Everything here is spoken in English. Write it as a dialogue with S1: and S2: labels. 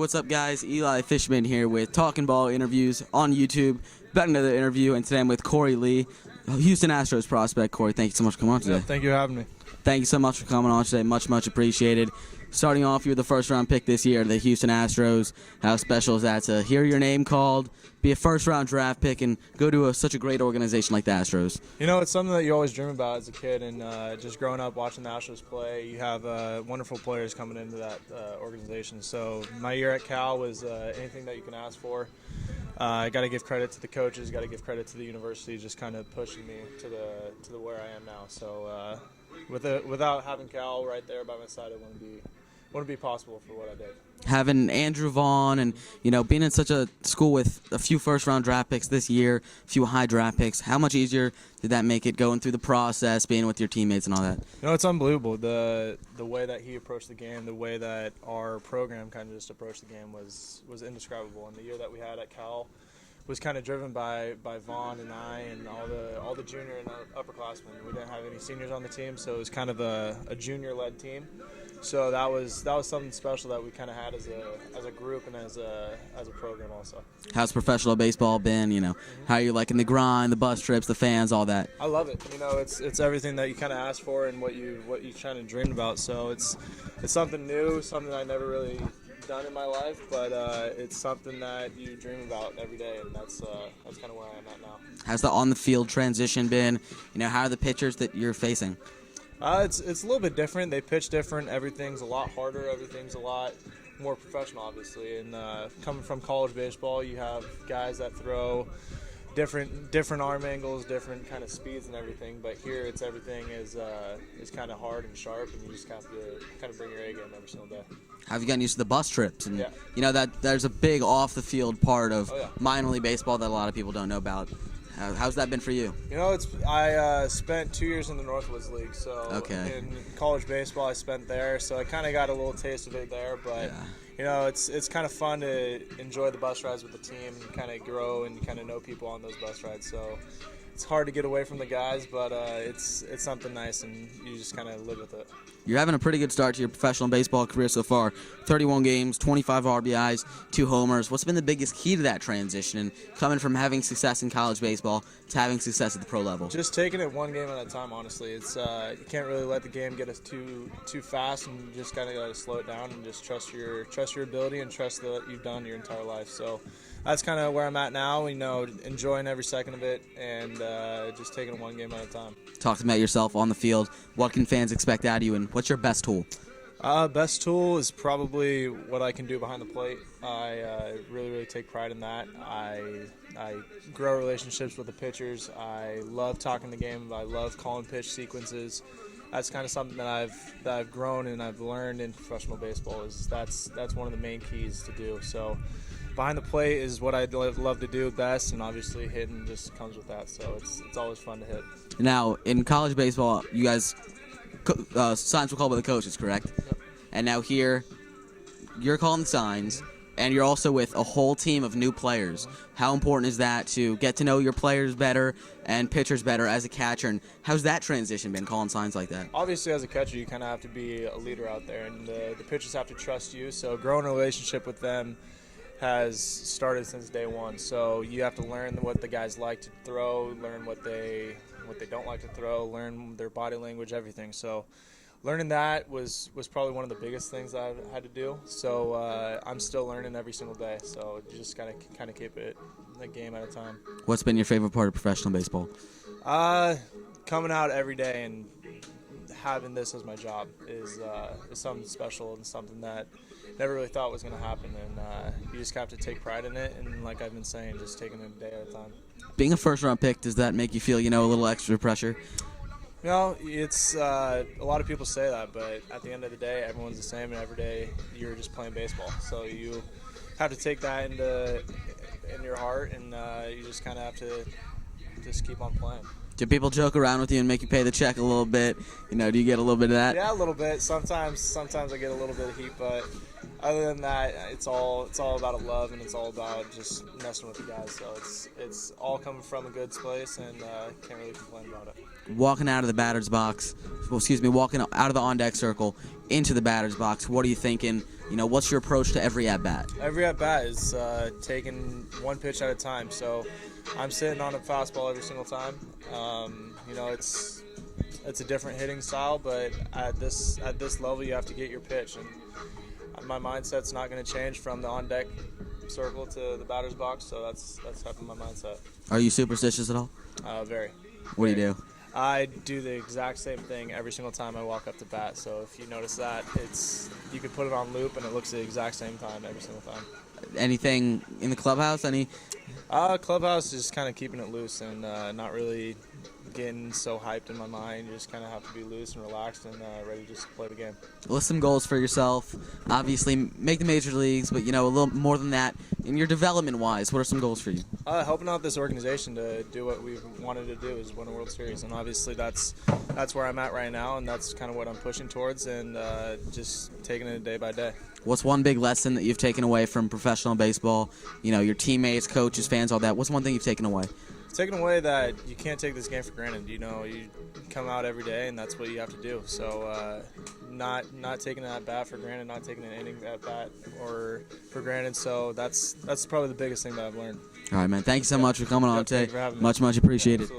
S1: what's up, guys? Eli Fishman here with Talking Ball interviews on YouTube. Back another interview, and today I'm with Korey Lee, Houston Astros prospect. Korey, thank you so much for coming on today.
S2: Yeah, thank you for having me.
S1: Thank you so much for coming on today. Much appreciated. Starting off, you're the first-round pick this year, the Houston Astros. How special is that to hear your name called, be a first-round draft pick, and go to such a great organization like the Astros?
S2: You know, it's something that you always dream about as a kid, and just growing up watching the Astros play, you have wonderful players coming into that organization. So my year at Cal was anything that you can ask for. I got to give credit to the coaches, got to give credit to the university, just kind of pushing me to the where I am now. So without having Cal right there by my side, it wouldn't be possible for what I did.
S1: Having Andrew Vaughn and, being in such a school with a few first-round draft picks this year, a few high draft picks, how much easier did that make it going through the process, being with your teammates and all that?
S2: It's unbelievable. The way that he approached the game, the way that our program kind of just approached the game was indescribable. And the year that we had at Cal was kind of driven by Vaughn and I and all the junior and upperclassmen. We didn't have any seniors on the team, so it was kind of a junior-led team. So that was something special that we kind of had as a group and as a program also.
S1: How's professional baseball been? How are you liking the grind, the bus trips, the fans, all that?
S2: I love it. It's everything that you kind of asked for and what you kind of dreamed about. So it's something new, something I never really done in my life, but it's something that you dream about every day, and that's kind of where I am at now.
S1: How's the on-the-field transition been? How are the pitchers that you're facing?
S2: It's a little bit different. They pitch different. Everything's a lot harder. Everything's a lot more professional, obviously. And coming from college baseball, you have guys that throw different arm angles, different kind of speeds and everything. But here, everything is kind of hard and sharp, and you just have to kind of bring your A game every single day.
S1: Have you gotten used to the bus trips? And
S2: yeah.
S1: That there's a big off-the-field part of minor league baseball that a lot of people don't know about. How's that been for you?
S2: I spent 2 years in the Northwoods League, so in college baseball I spent there, so I kind of got a little taste of it there. But it's kind of fun to enjoy the bus rides with the team and kind of grow and kind of know people on those bus rides. So it's hard to get away from the guys, but it's something nice, and you just kind of live with it.
S1: You're having a pretty good start to your professional baseball career so far. 31 games, 25 RBIs, 2 homers. What's been the biggest key to that transition and coming from having success in college baseball to having success at the pro level?
S2: Just taking it one game at a time, honestly. It's you can't really let the game get us too fast, and you just kind of got to slow it down and just trust your ability and trust what you've done your entire life. So that's kind of where I'm at now, enjoying every second of it and just taking it one game at a time.
S1: Talk about yourself on the field. What can fans expect out of you, and what's your best tool?
S2: Best tool is probably what I can do behind the plate. I really take pride in that. I grow relationships with the pitchers. I love talking the game. I love calling pitch sequences. That's kind of something that I've grown and I've learned in professional baseball. That's one of the main keys to do. So behind the plate is what I love to do best, and obviously hitting just comes with that. So it's always fun to hit. Now,
S1: in college baseball, you guys signs were called by the coaches, correct?
S2: Yep.
S1: And now here, you're calling the signs, and you're also with a whole team of new players. How important is that to get to know your players better and pitchers better as a catcher? And how's that transition been, calling signs like that?
S2: Obviously, as a catcher, you kind of have to be a leader out there, and the pitchers have to trust you. So growing a relationship with them has started since day one. So you have to learn what the guys like to throw, learn what they don't like to throw, learn their body language, everything. So learning that was probably one of the biggest things that I've had to do. So I'm still learning every single day. So you just gotta kind of keep it a game at a time.
S1: What's been your favorite part of professional baseball?
S2: Coming out every day and having this as my job is something special and something that never really thought was going to happen. And you just have to take pride in it. And like I've been saying, just taking it a day at a time.
S1: Being a first-round pick, does that make you feel, a little extra pressure?
S2: It's a lot of people say that, but at the end of the day, everyone's the same, and every day you're just playing baseball. So you have to take that in your heart, and you just kind of have to just keep on playing.
S1: Do people joke around with you and make you pay the check a little bit? You know, do you get a little bit of that?
S2: Yeah, a little bit. Sometimes I get a little bit of heat, but other than that, it's all about love, and it's all about just messing with the guys. So it's all coming from a good place, and can't really complain about it.
S1: Walking out of the batter's box, walking out of the on-deck circle into the batter's box, what are you thinking? You know, what's your approach to every at-bat?
S2: Every at-bat is taking one pitch at a time. So I'm sitting on a fastball every single time. You know, it's a different hitting style, but at this level, you have to get your pitch. And my mindset's not going to change from the on-deck circle to the batter's box, so that's half my mindset.
S1: Are you superstitious at all?
S2: Very.
S1: What do you do?
S2: I do the exact same thing every single time I walk up to bat. So if you notice that, you can put it on loop and it looks the exact same time every single time.
S1: Anything in the clubhouse?
S2: Clubhouse is kind of keeping it loose and not really getting so hyped in my mind. You just kind of have to be loose and relaxed and ready to just play the game.
S1: List some goals for yourself. Obviously, make the major leagues, but, you know, a little more than that. In your development-wise, what are some goals for you?
S2: Helping out this organization to do what we've wanted to do is win a World Series, and obviously that's where I'm at right now, and that's kind of what I'm pushing towards, and just taking it day by day.
S1: What's one big lesson that you've taken away from professional baseball? You know, your teammates, coaches, fans, all that. What's one thing you've taken away?
S2: Taking away that you can't take this game for granted. You know, you come out every day, and that's what you have to do. So, not taking that bat for granted, not taking an inning at bat or for granted. So that's probably the biggest thing that I've learned.
S1: All right, man. Thank you so much for coming on today.
S2: Thank you for having me.
S1: Much appreciated.